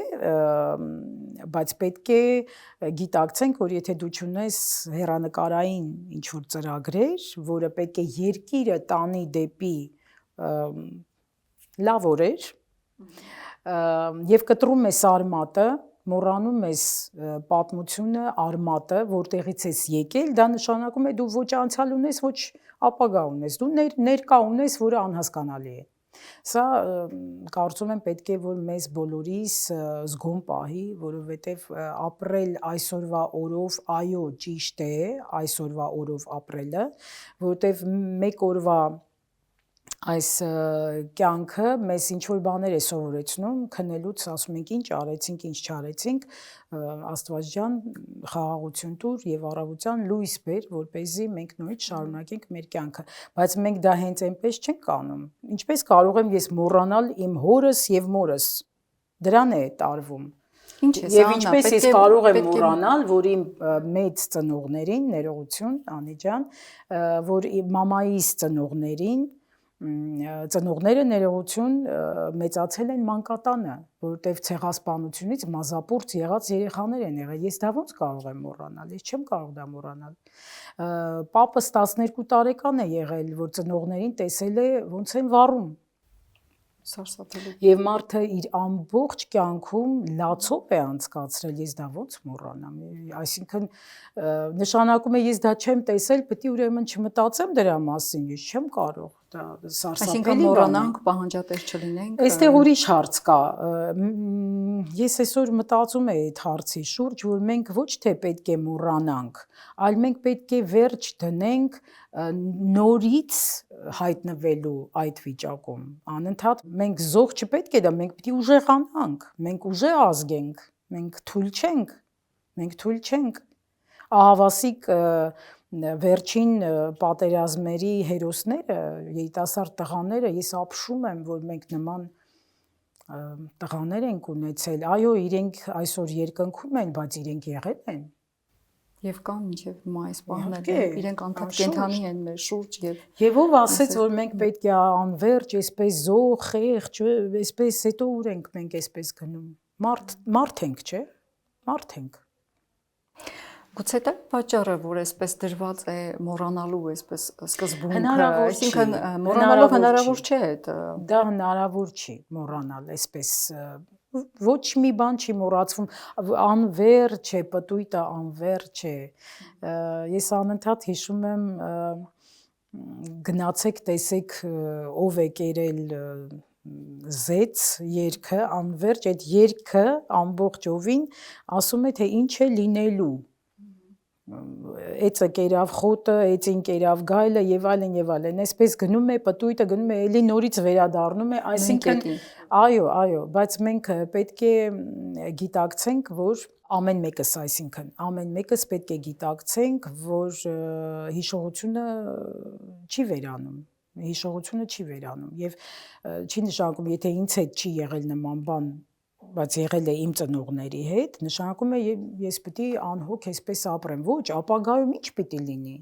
բայց պետք է գիտակցենք, որ եթե դու չունես հեռանկարային ինչ-որ ծրագրեր, որը պետք է երկիրը տանի դեպի լավ օրեր, եւ կտրում ես արմատը, մոռանում ես պատմությունը, արմատը, որտեղից ես եկել, դա նշանակում է դու ոչ անցյալ ունես, ոչ ապագա ունես, դու ներկա ունես, որը անհասկանալի է։ Սա կարծում եմ պետք է որ մեզ բոլորիս զգոն պահի, որովհետև ապրել այսօրվա օրով, այո, ճիշտ է այսօրվա օրով ապրելը, որովհետև մեկ օրվա այս կյանքը մեզ ինչ-որ բաներ է սովորեցնում, քնելուց ասում ենք ինչ արեցինք, ինչ չարեցինք, Աստված ջան խաղաղություն տուր եւ առավոտյան լույս բեր, որպեսզի մենք նորից շարունակենք մեր կյանքը, բայց մենք դա հենց այնպես չենք անում։ Ինչպես կարող եմ ես մոռանալ իմ հորս եւ մորս։ Դրան է տարվում։ Եվ ինչպես ես կարող եմ մոռանալ, որ իմ մեծ ծնողներին, ներողություն, Անի ջան, որ մամայիս ծնողները ներողություն մեծացել են մանկատանը, որովհետև ցեղասպանությունից մազապուրծ եղած երեխաներ են եղել։ Ես դա ոնց կարող եմ մոռանալ։ Ես չեմ կարող դա մոռանալ։ Պապս 12 տարեկան է եղել, որ ծնողներին տեսել է ոնց են վառում։ Սարսափելի։ Եվ մարդը իր ամբողջ կյանքում լացով է անցկացրել, ես դա ոնց մոռանամ։ Այսինքն նշանակում է ես դա չեմ տեսել, պետք է ուրեմն չմտածեմ դրա մասին, ես չեմ կարող։ Դա սարսափելի։ Այսինքն մոռանանք, պահանջատեր չլինենք։ Այստեղ ուրիշ հարց կա։ Ես այսօր մտածում եմ այդ հարցի շուրջ, որ մենք ոչ թե պետք է մոռանանք, այլ մենք պետք է վերջ դնենք նորից հայտնվելու այդ վիճակում։ Անընդհատ մենք զոհ չպետք է դա, մենք պետք է ուժեղանանք, մենք ուժեղ ազգենք, մենք թույլ չենք։ Ահավասիկ վերջին պատերազմների հերոսները, երիտասարդ տղաները, ես ապշում եմ, որ մենք նման տղաներ ենք ունեցել։ Այո, իրենք այսօր երկնքում են, բայց իրենք եղել են։ Եվ կան մինչև հիմա այս պահները, իրենք անդադ կենթանի են մեր շուրջ եւ ով ասեց, որ մենք պետք է անverջ, այսպես զոհ, խեղճ, այսպես հետո ուր ենք մենք այսպես գնում։ Մարդ ենք, չէ՞։ Մարդ ենք։ Գուցե դա պատճառը, որ այսպես դրված է մոռանալու այսպես սկզբունքը, Հնարավոր չի, այսինքն մոռանալով հնարավոր չի։ չէ այդ Դա հնարավոր չի մոռանալ այսպես ոչ մի բան չի մոռացվում, անվերջ է, պտույտը անվերջ է։ Ես անընդհատ հիշում եմ գնացեք տեսեք ով է կերել զեց երգը, անվերջ այդ երգը ամբողջովին ասում է թե ինչ է լինելու։ Էծը կերավ խոտը, էծին կերավ գայլը եւ այլն եւ այլն։ Այսպես գնում է պտույտը, գնում է էլի նորից վերադառնում է, այսինքն այո, բայց մենք պետք է գիտակցենք, որ ամեն մեկս, այսինքն ամեն մեկս պետք է գիտակցենք, որ հիշողությունը չի վերանում։ Հիշողությունը չի վերանում եւ չի նշանակում, եթե ինձ հետ չի եղել նման բան, բայց եղել է իմ ծնողների հետ, նշանակում է ես պիտի անհոգ այսպես ապրեմ։ Ոչ, ապագայում ինչ պիտի լինի։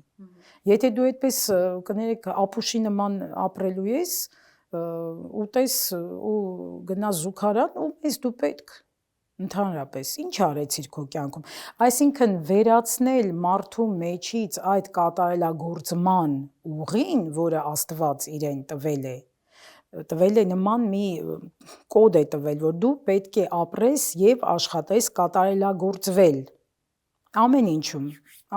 Եթե դու այդպես կներեք ապուշի նման ապրելու ես, ուտես ու գնաս զուգարան, ու ես դու պետք ընդհանրապես ինչ արեցիր քո կյանքում։ Այսինքն վերացնել մարդու մեջից այդ կատարելագործման ուղին, որը Աստված իրեն տվել է նման մի կոդ է տվել, որ դու պետք է ապրես եւ աշխատես կատարելագործվել ամեն ինչում,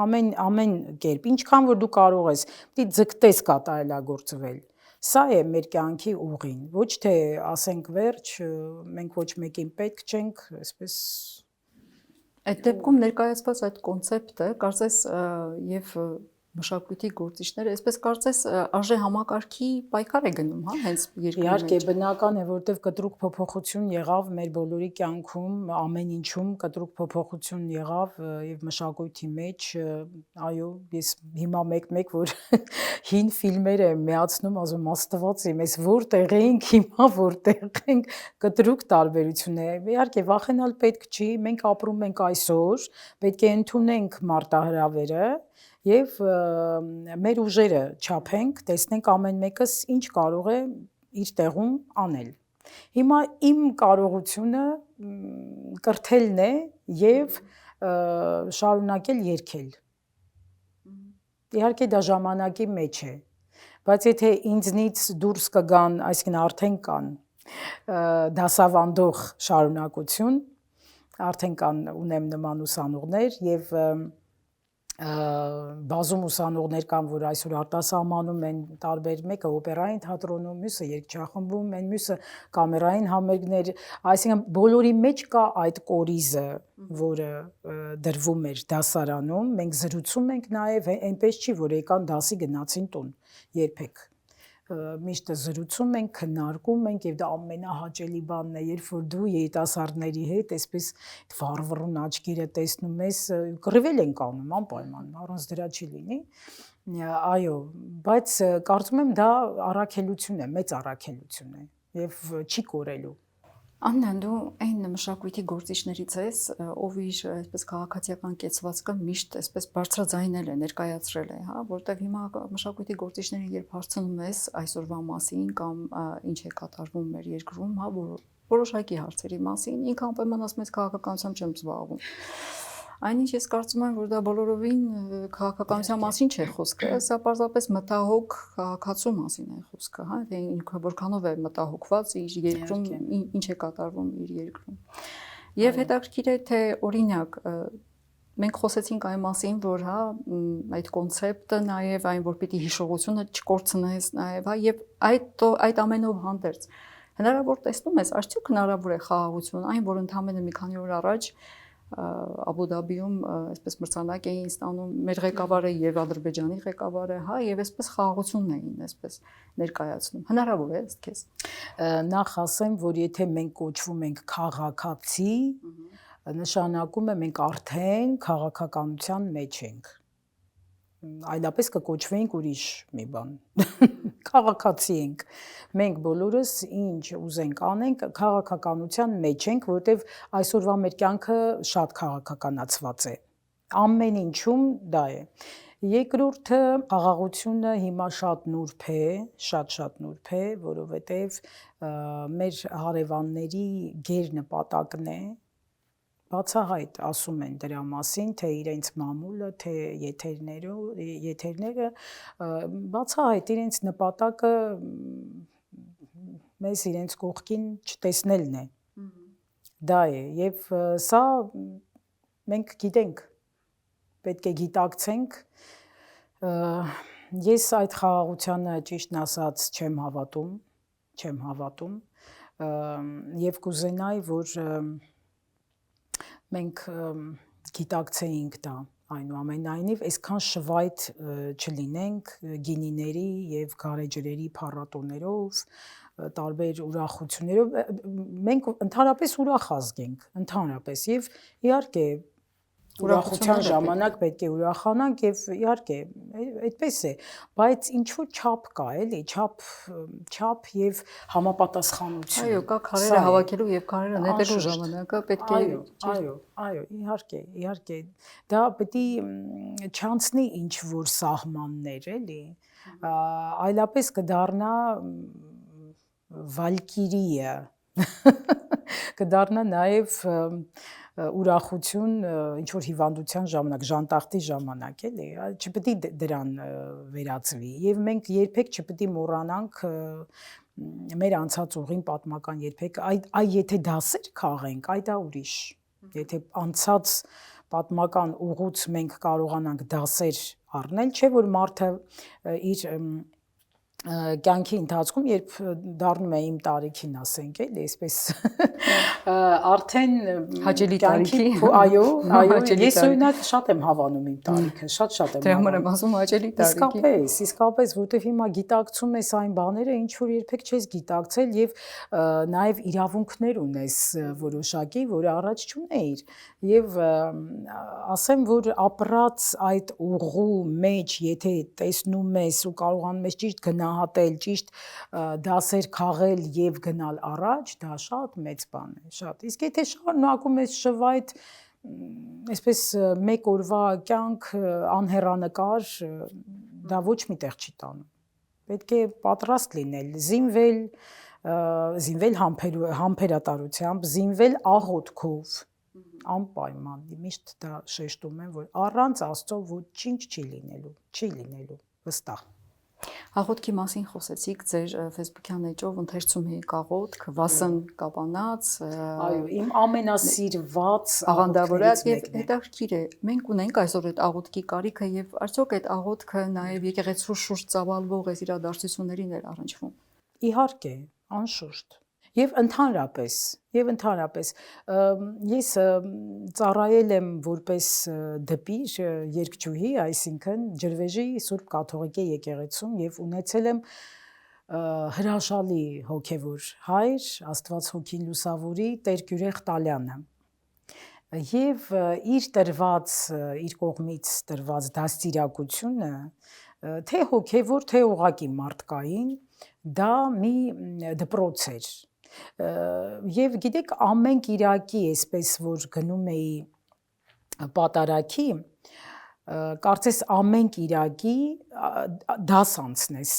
ամեն կերպ, ինչքան որ դու կարող ես, պիտի ձգտես կատարելագործվել։ Սա է մեր կյանքի ուղին, ոչ թե ասենք վերջ, մենք ոչ մեկին պետք չենք, այսպես այդ դեպքում ներկայացված այդ կոնցեպտը կարծես եւ մշակույթի գործիչները, այսպես կարծես արժե համակարգի պայքար է գնում, հա, հենց երկրի մեջ։ Իհարկե, բնական է, որտեղ կտրուկ փոփոխություն եղավ մեր բոլորի կյանքում, ամեն ինչում կտրուկ փոփոխություն եղավ եւ մշակույթի մեջ, այո, ես հիմա մեկ-մեկ որ հին ֆիլմեր եմ միացնում, ասում Աստված իմ, ես որտեղ ենք հիմա, որտեղ ենք, կտրուկ տարբերություն է։ Իհարկե, վախենալ պետք չի, մենք ապրում ենք այսօր, պետք է ընդունենք մարտահրավերը եւ մեր ուժերը չափենք, տեսնենք ամեն մեկս ինչ կարող է իր տեղում անել։ Հիմա իմ կարողությունը կրթելն է եւ շարունակել երգել։ Իհարկե դա ժամանակի մեջ է, բայց եթե ինձնից դուրս կգան, այսինքն արդեն կան դասավանդող շարունակություն, արդեն կան ունեմ նման ուսանողներ եւ բազում ուսանողներ կան, որ այսօր արտասահմանում են տարբեր, մեկը օպերային թատրոնում, մյուսը երգչախմբում, այն մյուսը կամերային համերգներ, այսինքն բոլորի մեջ կա այդ կորիզը, որը դրվում էր դասարանում, մենք զրուցում ենք նաև, այնպես չի, որ եկան դասի գնացին տուն, երբեք միշտ զրուցում ենք, քննարկում ենք եւ դա ամենահաճելի բանն է, երբ որ դու երիտասարդների հետ այսպես վառվռուն աչքերը տեսնում ես, կռիվել ենք անում անպայման, առանց դրա չի լինի։ Այո, բայց կարծում եմ դա առաքելություն է, մեծ առաքելություն է եւ չի կորելու։ Աննան, դու այն մշակույթի գործիչներից ես, ով իր այսպես քաղաքացիական կեցվածքը միշտ այսպես բարձրաձայնել է, ներկայացրել է, հա, որտեղ հիմա մշակույթի գործիչներին երբ հարցնում ես այսօրվա մասին կամ ինչ է կատարվում մեր երկրում, հա, որոշակի հարցերի մասին, ինքը անպայման ասում է քաղաքականությամբ չեմ զբաղվում։ Այնինչ ես կարծում եմ, որ դա բոլորովին քաղաքականության մասին չէ խոսքը, սա պարզապես մտահոգ քաղաքացու մասին է խոսքը, հա, թե ինքը որքանով է մտահոգված իր երկրում, ինչ է կատարվում իր երկրում։ Եվ հետաքրքիր է, թե օրինակ մենք խոսեցինք այն մասին, որ հա այդ կոնցեպտը նաև այն, որ պիտի հիշողությունը չկորցնես նաև, հա, եւ այդ ամենով հանդերձ հնարավոր տեսնում ես, արդյոք հնարավոր է խաղաղություն, այն որ ընդամենը մի քանի օր առաջ Աբու Դաբիում այսպես մրցանակ էին ստանում մեր ղեկավարը եւ Ադրբեջանի ղեկավարը, հա, եւ այսպես խաղաղությունն էին այսպես ներկայացնում։ Հնարավոր է ըստ քեզ։ Նախ ասեմ, որ եթե մենք կոչվում ենք քաղաքացի, նշանակում է մենք արդեն քաղաքականության մեջ ենք։ Այլապես կկոչվեինք ուրիշ մի բան։ Քաղաքացի ենք։ Մենք բոլորս ինչ ուզենք անենք, քաղաքականության մեջ ենք, որտեվ այսօրվա մեր կյանքը շատ քաղաքականացված է։ Ամեն ինչում դա է։ Երկրորդը խաղաղությունը հիմա շատ նուրբ է, շատ նուրբ է, որովհետև մեր հարևանների գերնպատակն է բացահայտ ասում են դրա մասին, թե իրենց մամուլը, թե եթերները բացահայտ իրենց նպատակը մեզ իրենց կողքին չտեսնելն է։ Դա է, եւ սա մենք գիտենք, պետք է գիտակցենք։ Ես այդ խաղաղությանը ճիշտն ասած չեմ հավատում եւ կուզենայի, որ մենք գիտակցեինք դա, այնուամենայնիվ այսքան շվայտ չլինենք գինիների եւ գարեջրերի փառատոներով, տարբեր ուրախություններով, մենք ընդհանրապես ուրախ ազգ ենք, ընդհանրապես, եւ իհարկե ուրախության ժամանակ պետք է ուրախանանք եւ իհարկե այդպես է, բայց ինչ որ չափ կա, էլի, չափ եւ համապատասխանություն։ Այո, կա քարերը հավաքելու եւ քարերը նետելու ժամանակը պետք է այո, իհարկե դա պետք է չանցնի ինչ որ սահմաններ, էլի, այլապես կդառնա վալկիրիա կդառնա նաեւ ուրախություն ինչ որ հիվանդության ժամանակ, ժանտախտի ժամանակ, էլի, չպետք է դրան վերածվի եւ մենք երբեք չպետք է մոռանանք մեր անցած ուղին պատմական երբեք եթե դասեր քաղենք, դա ուրիշ, եթե անցած պատմական ուղուց մենք կարողանանք դասեր առնել, չէ որ մարդը իր կյանքի ընթացքում, երբ դառնում է իմ տարիքին, ասենք, էլի, այսպես արդեն հաճելի տարիքի, այո, ես օրինակ շատ եմ հավանում իմ տարիքը, շատ եմ հավանում։ Դե համար եմ ասում հաճելի տարիքի։ Իսկապես, որտեվ հիմա գիտակցում ես այն բաները, ինչ որ երբեք չես գիտակցել եւ նաեւ իրավունքներ ունես որոշակի, որը առաջ չունեիր։ Եվ ասեմ, որ ապրած այդ ուղու մեջ, եթե տեսնում ես ու կարողանում ես ճիշտ գնահատել, ճիշտ դասեր քաղել եւ գնալ առաջ, դա շատ մեծ բան է, շատ։ Իսկ եթե շարունակում ես շվայտ, այսպես մեկ օրվա կյանք անհեռանկար, դա ոչ մի տեղ չի տանում։ Պետք է պատրաստ լինել, զինվել համբերատարությամբ, զինվել աղոթքով, անպայման, միշտ դա շեշտում եմ, որ առանց Աստծո ոչինչ չի լինելու, վստահ։ Աղոթքի մասին խոսեցիք ձեր Facebook-յան էջով, ընթերցում էիք աղոթք, Վասն Կապանաց, այո, իմ ամենասիրված աղանդավորը եւ հետաքրքիր է, մենք ունենք այսօր այդ աղոթքի կարիքը եւ արդյոք այդ աղոթքը նաեւ եկեղեցու շուրջ ծավալվող այս իրադարձություններին էր առնչվում։ Իհարկե, անշուշտ։ Եվ ընդհանրապես, ես ծառայել եմ որպես դպիր, երգչուհի, այսինքն Ջրվեժի Սուրբ Կաթողիկե եկեղեցում եւ ունեցել եմ հրաշալի հոգևոր հայր, Աստված հոգին լուսավորի, Տեր Գյուրեղ Տալյանը։ Եվ իր կողմից տրված դաստիարակությունը, թե հոգևոր, թե ուղղակի մարդկային, դա մի դպրոց էր։ Եվ գիտեք, ամեն կիրակի, այսպես որ գնում էի պատարագի, կարծես ամեն կիրակի դաս անցնես,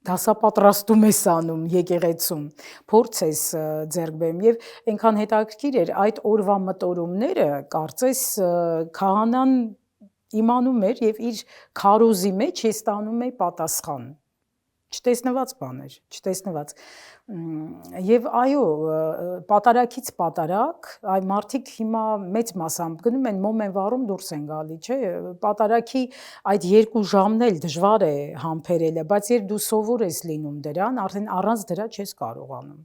դասապատրաստում ես անում եկեղեցում, փորձ ես ձեռք բերում եւ այնքան հետաքրքիր էր այդ օրվա մտորումները, կարծես քահանան իմանում էր եւ իր քարոզի մեջ ես ստանում էի պատասխան։ Չտեսնված բաներ, չտեսնված։ Եվ այո, պատարագից պատարագ, այ մարդիկ հիմա մեծ մասամբ գնում են մոմ են վառում դուրս են գալի, չէ՞, պատարագի այդ 2 ժամն էլ դժվար է համբերելը, բայց երբ դու սովոր ես լինում դրան, արդեն առանց դրա չես կարողանում։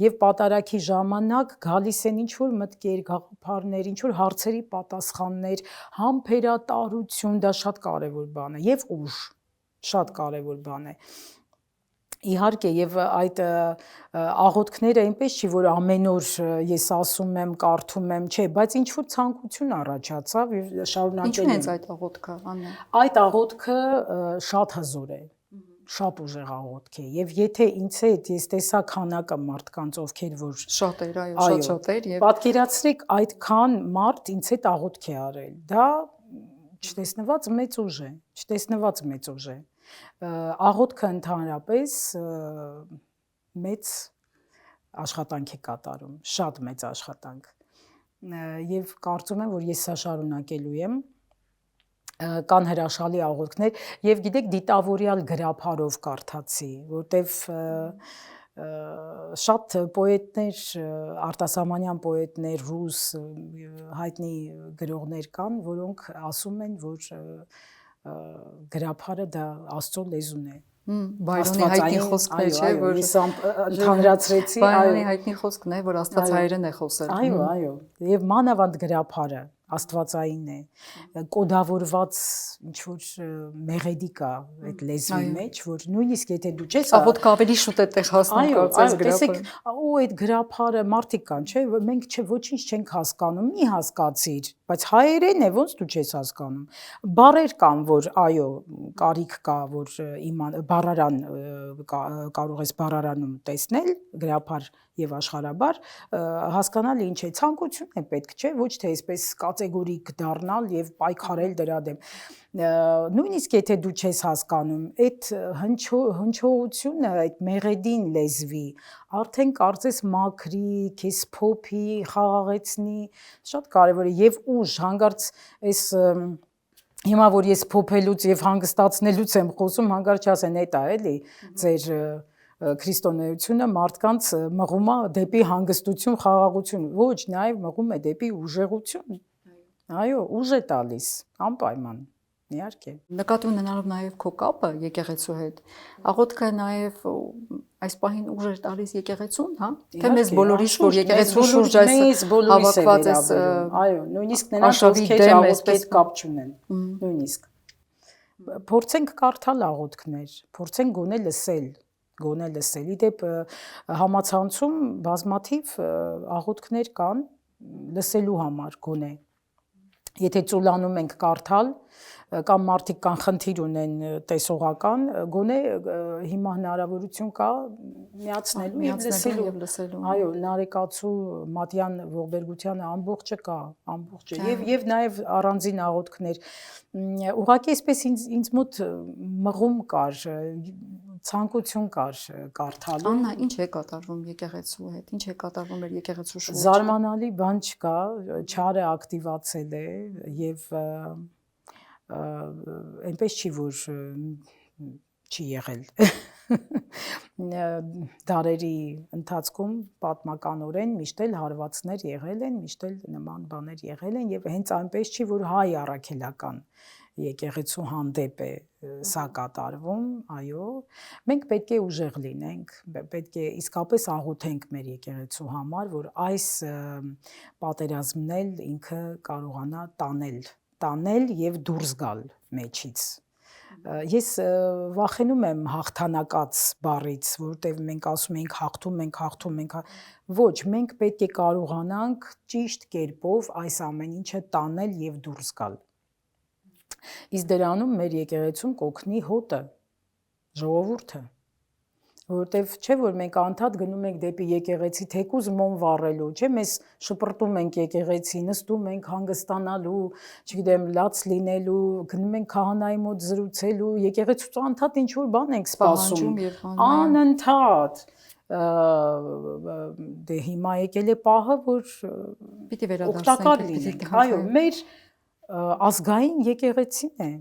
Եվ պատարագի ժամանակ գալիս են ինչ որ մտքեր, գաղափարներ, ինչ որ հարցերի պատասխաններ, համբերատարություն, դա շատ կարևոր բան է, եւ ուժ, շատ կարևոր բան է։ Իհարկե, եւ այդ աղոթքները այնպես չի, որ ամեն օր ես ասում եմ, կարդում եմ, չէ, բայց ինչ որ ցանկություն առաջացավ եւ շարունակել եմ։ Ինչու՞ հենց այդ աղոթքը, Աննա։ Այդ աղոթքը շատ հզոր է, շատ ուժեղ աղոթք է, եւ եթե ինձ հետ ես տեսա քանակը մարդկանց, ովքեր որ շատ էր, այո, շատ եւ պատկերացրեք այդքան մարդ ինձ հետ աղոթք է արել, դա չտեսնված մեծ ուժ է, աղոթքը ընդհանրապես մեծ աշխատանք է կատարում, շատ մեծ աշխատանք, եւ կարծում եմ, որ ես սա շարունակելու եմ կան հրաշալի աղոթքներ եւ գիտեք դիտավորյալ գրափարով կարդացի, որտեվ շատ պոետներ, արտասահմանյան պոետներ, ռուս հայտնի գրողներ կան, որոնք ասում են, որ գրափարը դա Աստծո լեզուն է։ Բայրոնի հայտնի խոսքն է, չէ՞, որ ես ընդհանրացրեցի, Բայրոնի հայտնի խոսքն է, որ Աստվածայերեն է խոսել։ Այո, եւ մանավանդ գրափարը աստվածային է, կոդավորված ինչ որ մեղեդի կա այդ լեզվի մեջ, որ նույնիսկ եթե դու չես աղոթքը ավելի շուտ է տեղ հասնում կարծես գրափարը։ Ու այդ գրափարը մարդիկ կան, չէ, մենք ոչինչ չենք հասկանում, մի հասկացիր, բայց հայերեն է, ոնց դու չես հասկանում։ Բառեր կան, որ այո, կարիք կա, որ բառարան կարող ես բառարանում տեսնել, գրափար եւ աշխարհաբար, հասկանալ ինչ է, ցանկություն է պետք, չէ, ոչ թե այսպես կատեգորիկ դառնալ եւ պայքարել դրա դեմ։ Նույնիսկ եթե դու չես հասկանում, այդ հնչողությունը, այդ մեղեդին լեզվի, արդեն կարծես մաքրի, քեզ փոփի, խաղաղեցնի, շատ կարեւոր է եւ ուժ հանգարց այս հիմա որ ես փոփելուց եւ հանգստացնելուց եմ խոսում, հանգարց չասեն, էտա էլի ձեր քրիստոնեությունը մարդկանց մղում է դեպի հանգստություն, խաղաղություն, ոչ, նաև մղում է դեպի ուժեղություն։ Այո, ուժ է տալիս, անպայման, իհարկե։ Նկատի ունենալով նաև քո կապը եկեղեցու հետ, աղոթքը նաև այս պահին ուժ է տալիս եկեղեցուն, հա? Թե մեզ բոլորիս, որ եկեղեցու շուրջ այս հավաքված էս, այո, նույնիսկ նրանց ովքեր աղոթքի հետ կապ չունեն, նույնիսկ։ Փորձենք կարդալ աղոթքներ, փորձենք գոնե լսել։ Իդեպ համացանցում բազմաթիվ աղոթքներ կան լսելու համար գոնե։ Եթե ծուլանում ենք կարդալ, կամ մարդիկ կան խնդիր ունեն տեսողական, գոնե հիմա հնարավորություն կա միացնելու եւ լսելու։ Այո, Նարեկացու Մատյան Ողբերգությանը ամբողջը կա, ամբողջը եւ նաեւ առանձին աղոթքներ։ Ուղղակի այսպես ինձ մոտ մղում կար, ցանկություն կար կարդալու։ Աննա, ինչ է կատարվում եկեղեցու հետ, ինչ է կատարվում մեր եկեղեցու շուրջ։ Զարմանալի բան չկա, չարը ակտիվացել է եւ այնպես չի որ չի եղել դարերի ընթացքում պատմականորեն միշտ էլ հարվածներ եղել են, միշտ էլ նման բաներ եղել են եւ հենց այնպես չի որ հայ առաքելական եկեղեցու հանդեպ է սա կատարվում, այո, մենք պետք է ուժեղ լինենք, պետք է իսկապես աղոթենք մեր եկեղեցու համար, որ այս պատերազմն էլ ինքը կարողանա տանել եւ դուրս գալ մեջից։ Ես վախենում եմ հաղթանակած բառից, որտեղ մենք ասում ենք հաղթում ենք, ոչ, մենք պետք է կարողանանք ճիշտ կերպով այս ամեն ինչը տանել եւ դուրս գալ։ Իսկ դրանում մեր եկեղեցում կօգնի հոտը, ժողովուրդը, որտեվ չէ որ մենք անդադ գնում ենք դեպի եկեղեցի թեկուզ մոմ վառելու, չէ, մեզ շպրտում ենք եկեղեցի, նստում ենք հանգստանալու, չգիտեմ, լաց լինելու, գնում ենք քահանայի մոտ զրուցելու, եկեղեցուց անդադ ինչ որ բան ենք սպասում, անընդհատ։ Դե հիմա եկել է պահը, որ պիտի վերադարձենք, այո, մեր ազգային եկեղեցին է,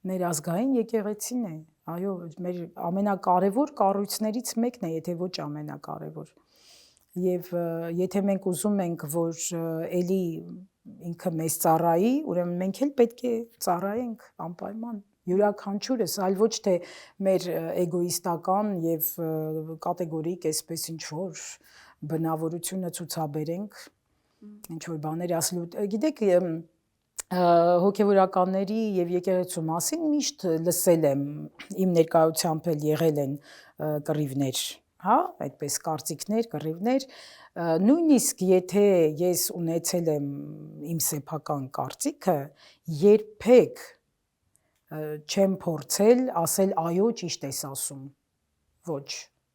մեր ազգային եկեղեցին է, այո, մեր ամենակարևոր կառույցներից մեկն է, եթե ոչ ամենակարևոր։ Եվ եթե մենք ուզում ենք, որ էլի ինքը մեզ ծառայի, ուրեմն մենք էլ պետք է ծառայենք անպայման։ Յուրաքանչյուրս, այլ ոչ թե մեր էգոիստական եւ կատեգորիկ այսպես ինչ որ բնավորությունը ցուցաբերենք, ինչ որ բաներ ասելու։ Գիտեք, հոգևորականների եւ եկեղեցու մասին միշտ լսել եմ, իմ ներկայությամբ էլ եղել են կռիվներ, հա, այդպես կարծիքներ, կռիվներ, նույնիսկ եթե ես ունեցել եմ իմ սեփական կարծիքը, երբեք չեմ փորձել ասել այո, ճիշտ ես ասում, ոչ,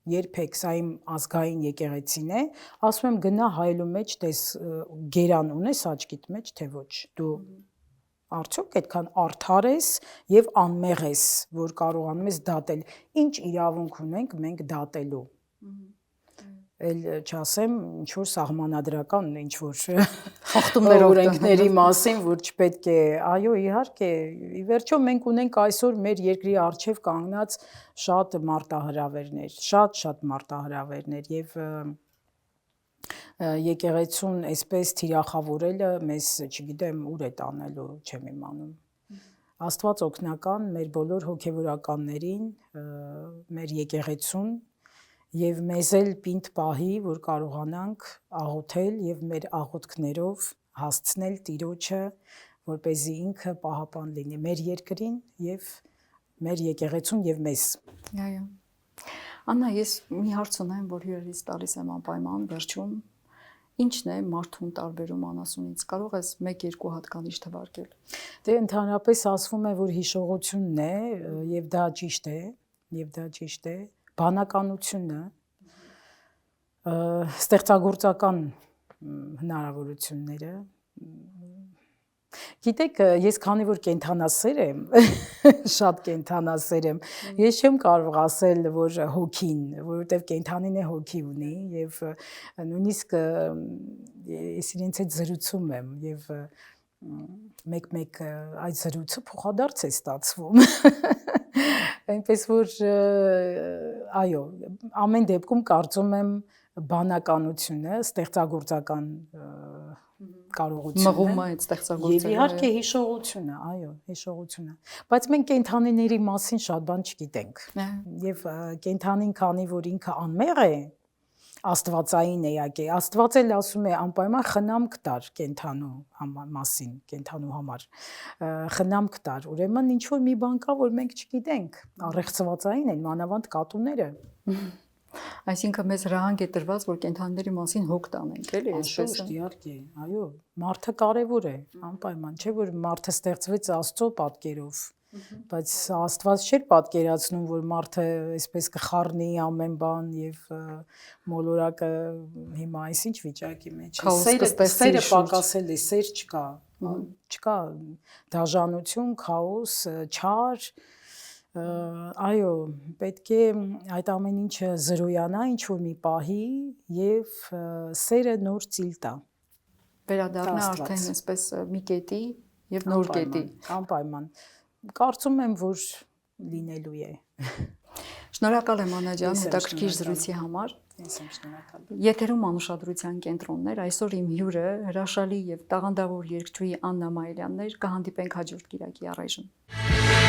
երբեք, սա իմ ազգային եկեղեցին է, ասում եմ գնա հայելու մեջ տես գերան ունես աչքիդ մեջ, թե ոչ, դու արդյոք այդքան արդար ես եւ անմեղ ես, որ կարողանում ես դատել, ինչ իրավունք ունենք մենք դատելու։ Էլ չասեմ ինչ որ սահմանադրական ինչ որ խախտումներով օրենքների մասին, որ չպետք է, այո, իհարկե, ի վերջո մենք ունենք այսօր մեր երկրի առջև կանգնած շատ մարտահրավերներ եւ եկեղեցուն այսպես թիրախավորելը մեզ, չգիտեմ, ուր է տանելու, չեմ իմանում։ Աստված օգնական մեր բոլոր հոգևորականներին, մեր եկեղեցուն եւ մեզ էլ պինդ պահի, որ կարողանանք աղոթել եւ մեր աղոթքներով հասցնել Տիրոջը, որպեսզի ինքը պահապան լինի մեր երկրին եւ մեր եկեղեցուն եւ մեզ։ Այո։ Աննա, ես մի հարց ունեմ, որ հյուրերից տալիս եմ անպայման վերջում։ Ինչն է մարդուն տարբերում անասունից։ Կարող ես 1-2 հատկանիշ թվարկել։ Դե ընդհանրապես ասվում է, որ հիշողությունն է եւ դա ճիշտ է, բանականությունը, ստեղծագործական հնարավորությունները։ Գիտեք, ես քանի որ կենթանասեր եմ, շատ կենթանասեր եմ, ես չեմ կարող ասել, որ հոգին, որովհետև կենթանին է հոգի ունի եւ նույնիսկ ես իրենց հետ զրուցում եմ եւ մեկ այդ զրույցը փոխադարձ է ստացվում։ Այնպես որ այո, ամեն դեպքում կարծում եմ բանականությունը, ստեղծագործական կարողությունը, մղումը այդ ստեղծագործելը։ Եվ իհարկե հիշողությունը, այո, հիշողությունը։ Բայց մենք կենթանիների մասին շատ բան չգիտենք։ Եվ կենթանին, քանի որ ինքը անմեղ է, աստվածային էակ է, Աստված էլ ասում է անպայման խնամք տար կենթանու մասին, կենթանու համար։ Խնամք տար, ուրեմն ինչ որ մի բան կա, որ մենք չգիտենք, առեղծվածային են, մանավանդ կատուները։ Այսինքն մեզ հրահանգ է տրված, որ կենթանիների մասին հոգ տանենք, էլի, այսպես է։ Իհարկե, այո, մարդը կարևոր է, անպայման, չէ՞ որ մարդը ստեղծվեց Աստծո պատկերով, բայց Աստված չէր պատկերացնում, որ մարդը այսպես կխառնի ամեն բան եւ մոլորակը հիմա այսինչ վիճակի մեջ է։ Սերը պակասել է, սեր չկա, դաժանություն, քաոս, չար։ Այո, պետք է այդ ամեն ինչը զրոյանա ինչ-որ մի պահի եւ սերը նոր ծիլ տա։ Վերադառնա արդեն այսպես մի կետի եւ նոր կետի։ Անպայման։ Կարծում եմ, որ լինելու է։ Շնորհակալ եմ Աննա ջան, հետաքրքիր զրույցի համար։ Ես եմ շնորհակալ։ Եթերում անուշադրության կենտրոններ, այսօր իմ հյուրը հրաշալի եւ տաղանդավոր երգչուհի Աննա Մայիլյանն էր, կհանդիպենք հաջորդ կիրակի առայժմ։